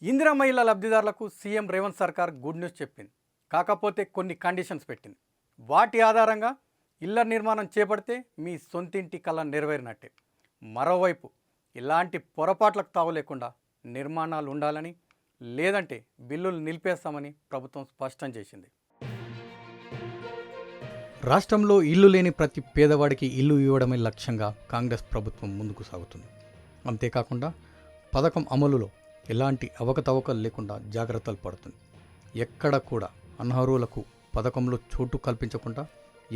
ఇందిరమ్మ ఇళ్ల లబ్ధిదారులకు సీఎం రేవంత్ సర్కార్ గుడ్ న్యూస్ చెప్పింది. కాకపోతే కొన్ని కండిషన్స్ పెట్టింది. వాటి ఆధారంగా ఇళ్ల నిర్మాణం చేపడితే మీ సొంతింటి కళ నెరవేరినట్టే. మరోవైపు ఇలాంటి పొరపాట్లకు తావు లేకుండా నిర్మాణాలు ఉండాలని, లేదంటే బిల్లులు నిలిపేస్తామని ప్రభుత్వం స్పష్టం చేసింది. రాష్ట్రంలో ఇల్లు లేని ప్రతి పేదవాడికి ఇల్లు ఇవ్వడమే లక్ష్యంగా కాంగ్రెస్ ప్రభుత్వం ముందుకు సాగుతుంది. అంతేకాకుండా పథకం అమలులో ఎలాంటి అవకతవకలు లేకుండా జాగ్రత్తలు పడుతుంది. ఎక్కడ కూడా అనర్హులకు పథకంలో చోటు కల్పించకుండా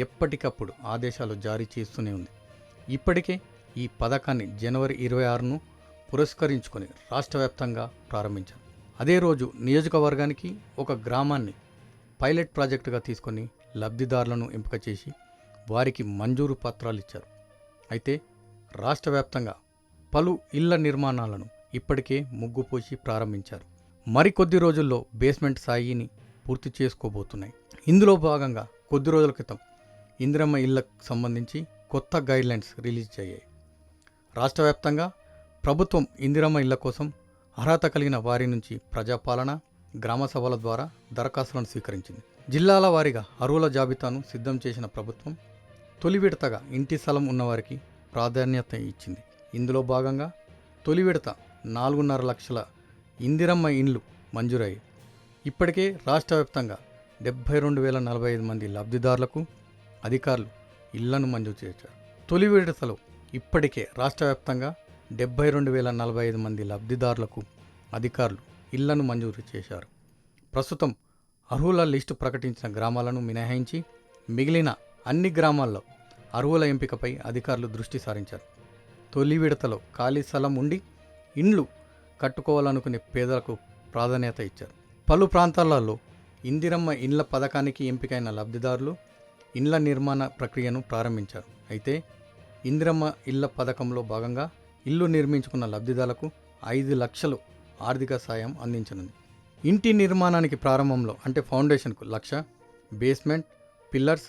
ఎప్పటికప్పుడు ఆదేశాలు జారీ చేస్తూనే ఉంది. ఇప్పటికే ఈ పథకాన్ని జనవరి 26ను పురస్కరించుకొని రాష్ట్ర వ్యాప్తంగా ప్రారంభించారు. అదే రోజు నియోజకవర్గానికి ఒక గ్రామాన్ని పైలట్ ప్రాజెక్టుగా తీసుకొని లబ్ధిదారులను ఎంపిక చేసి వారికి మంజూరు పత్రాలు ఇచ్చారు. అయితే రాష్ట్ర వ్యాప్తంగా పలు ఇళ్ల నిర్మాణాలను ఇప్పటికే ముగ్గు పోసి ప్రారంభించారు. మరికొద్ది రోజుల్లో బేస్మెంట్ స్థాయిని పూర్తి చేసుకోబోతున్నాయి. ఇందులో భాగంగా కొద్ది రోజుల క్రితం ఇందిరమ్మ ఇళ్లకు సంబంధించి కొత్త గైడ్లైన్స్ రిలీజ్ అయ్యాయి. రాష్ట్ర వ్యాప్తంగా ప్రభుత్వం ఇందిరమ్మ ఇళ్ల కోసం అర్హత కలిగిన వారి నుంచి ప్రజాపాలన, గ్రామ సభల ద్వారా దరఖాస్తులను స్వీకరించింది. జిల్లాల వారీగా అర్హుల జాబితాను సిద్ధం చేసిన ప్రభుత్వం తొలి విడతగా ఇంటి స్థలం ఉన్నవారికి ప్రాధాన్యత ఇచ్చింది. ఇందులో భాగంగా తొలి విడత 4.5 లక్షల ఇందిరమ్మ ఇండ్లు మంజూరయ్యాయి. ఇప్పటికే రాష్ట్ర వ్యాప్తంగా 72,045 మంది లబ్ధిదారులకు అధికారులు ఇళ్లను మంజూరు చేశారు. తొలి విడతలో ఇప్పటికే రాష్ట్ర వ్యాప్తంగా 72,045 మంది లబ్ధిదారులకు అధికారులు ఇళ్లను మంజూరు చేశారు. ప్రస్తుతం అర్హుల లిస్టు ప్రకటించిన గ్రామాలను మినహాయించి మిగిలిన అన్ని గ్రామాల్లో అర్హుల ఎంపికపై అధికారులు దృష్టి సారించారు. తొలి విడతలో ఖాళీ స్థలం ఉండి ఇండ్లు కట్టుకోవాలనుకునే పేదలకు ప్రాధాన్యత ఇచ్చారు. పలు ప్రాంతాలలో ఇందిరమ్మ ఇండ్ల పథకానికి ఎంపికైన లబ్ధిదారులు ఇండ్ల నిర్మాణ ప్రక్రియను ప్రారంభించారు. అయితే ఇందిరమ్మ ఇళ్ల పథకంలో భాగంగా ఇల్లు నిర్మించుకున్న లబ్ధిదారులకు 5 లక్షలు ఆర్థిక సాయం అందించనుంది. ఇంటి నిర్మాణానికి ప్రారంభంలో అంటే ఫౌండేషన్కు 1,00,000, బేస్మెంట్, పిల్లర్స్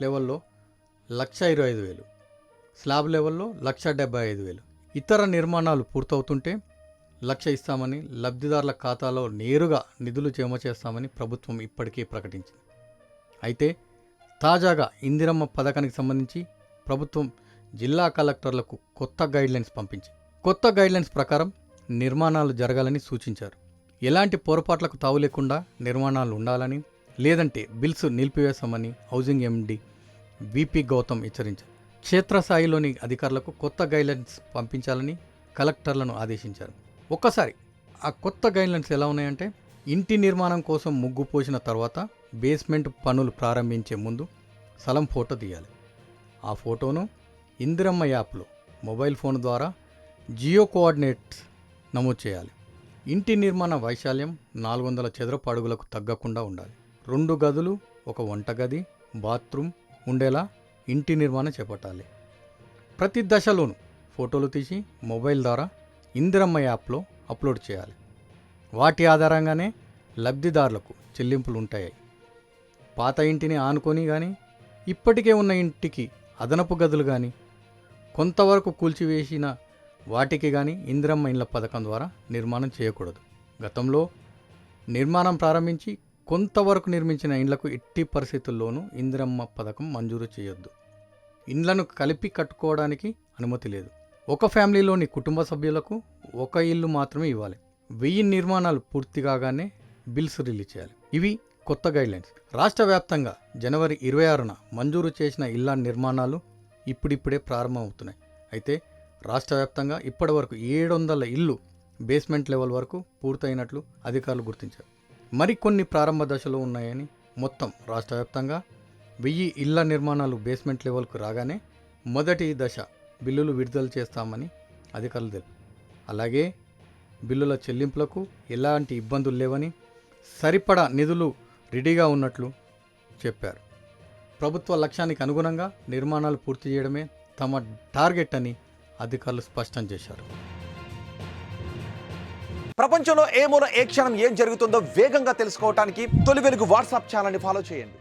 లెవెల్లో 1,25,000, స్లాబ్ లెవెల్లో 1,75,000, ఇతర నిర్మాణాలు పూర్తవుతుంటే 1,00,000 ఇస్తామని, లబ్ధిదారుల ఖాతాలో నేరుగా నిధులు జమ చేస్తామని ప్రభుత్వం ఇప్పటికే ప్రకటించింది. అయితే తాజాగా ఇందిరమ్మ పథకానికి సంబంధించి ప్రభుత్వం జిల్లా కలెక్టర్లకు కొత్త గైడ్లైన్స్ పంపించింది. కొత్త గైడ్లైన్స్ ప్రకారం నిర్మాణాలు జరగాలని సూచించారు. ఎలాంటి పొరపాట్లకు తావు లేకుండా నిర్మాణాలు ఉండాలని, లేదంటే బిల్స్ నిలిపివేస్తామని హౌసింగ్ ఎండి విపి గౌతమ్ హెచ్చరించారు. క్షేత్రస్థాయిలోని అధికారులకు కొత్త గైడ్లైన్స్ పంపించాలని కలెక్టర్లను ఆదేశించారు. ఒక్కసారి ఆ కొత్త గైడ్లైన్స్ ఎలా ఉన్నాయంటే, ఇంటి నిర్మాణం కోసం ముగ్గు పోసిన తర్వాత బేస్మెంట్ పనులు ప్రారంభించే ముందు స్థలం ఫోటో తీయాలి. ఆ ఫోటోను ఇందిరమ్మ యాప్లో మొబైల్ ఫోన్ ద్వారా జియో కోఆర్డినేట్స్ నమోదు చేయాలి. ఇంటి నిర్మాణ వైశాల్యం 400 చదరపు అడుగులకు తగ్గకుండా ఉండాలి. 2 గదులు, 1 వంటగది, బాత్రూమ్ ఉండేలా ఇంటి నిర్మాణం చేపట్టాలి. ప్రతి దశలోనూ ఫోటోలు తీసి మొబైల్ ద్వారా ఇందిరమ్మ యాప్లో అప్లోడ్ చేయాలి. వాటి ఆధారంగానే లబ్ధిదారులకు చెల్లింపులు ఉంటాయి. పాత ఇంటిని ఆనుకొని కానీ, ఇప్పటికే ఉన్న ఇంటికి అదనపు గదులు కానీ, కొంతవరకు కూల్చివేసిన వాటికి కానీ ఇందిరమ్మ ఇండ్ల పథకం ద్వారా నిర్మాణం చేయకూడదు. గతంలో నిర్మాణం ప్రారంభించి కొంతవరకు నిర్మించిన ఇండ్లకు ఎట్టి పరిస్థితుల్లోనూ ఇందిరమ్మ పథకం మంజూరు చేయొద్దు. ఇండ్లను కలిపి కట్టుకోవడానికి అనుమతి లేదు. ఒక ఫ్యామిలీలోని కుటుంబ సభ్యులకు 1 ఇల్లు మాత్రమే ఇవ్వాలి. 1000 నిర్మాణాలు పూర్తి కాగానే బిల్స్ రిలీజ్ చేయాలి. ఇవి కొత్త గైడ్లైన్స్. రాష్ట్ర వ్యాప్తంగా జనవరి 26న మంజూరు చేసిన ఇళ్ల నిర్మాణాలు ఇప్పుడిప్పుడే ప్రారంభమవుతున్నాయి. అయితే రాష్ట్ర వ్యాప్తంగా ఇప్పటి వరకు 700 ఇళ్ళు బేస్మెంట్ లెవెల్ వరకు పూర్తయినట్లు అధికారులు గుర్తించారు. మరికొన్ని ప్రారంభ దశలో ఉన్నాయని, మొత్తం రాష్ట్ర వ్యాప్తంగా 1000 ఇళ్ల నిర్మాణాలు బేస్మెంట్ లెవెల్కు రాగానే మొదటి దశ బిల్లులు విడుదల చేస్తామని అధికారులు తెలిపారు. అలాగే బిల్లుల చెల్లింపులకు ఎలాంటి ఇబ్బందులు లేవని, సరిపడా నిధులు రెడీగా ఉన్నట్లు చెప్పారు. ప్రభుత్వ లక్ష్యానికి అనుగుణంగా నిర్మాణాలు పూర్తి చేయడమే తమ టార్గెట్ అని అధికారులు స్పష్టం చేశారు. ప్రపంచంలో ఏ మూల ఏ క్షణం ఏం జరుగుతుందో వేగంగా తెలుసుకోవడానికి తొలి వెలుగు వాట్సాప్ ఛానల్ని ఫాలో చేయండి.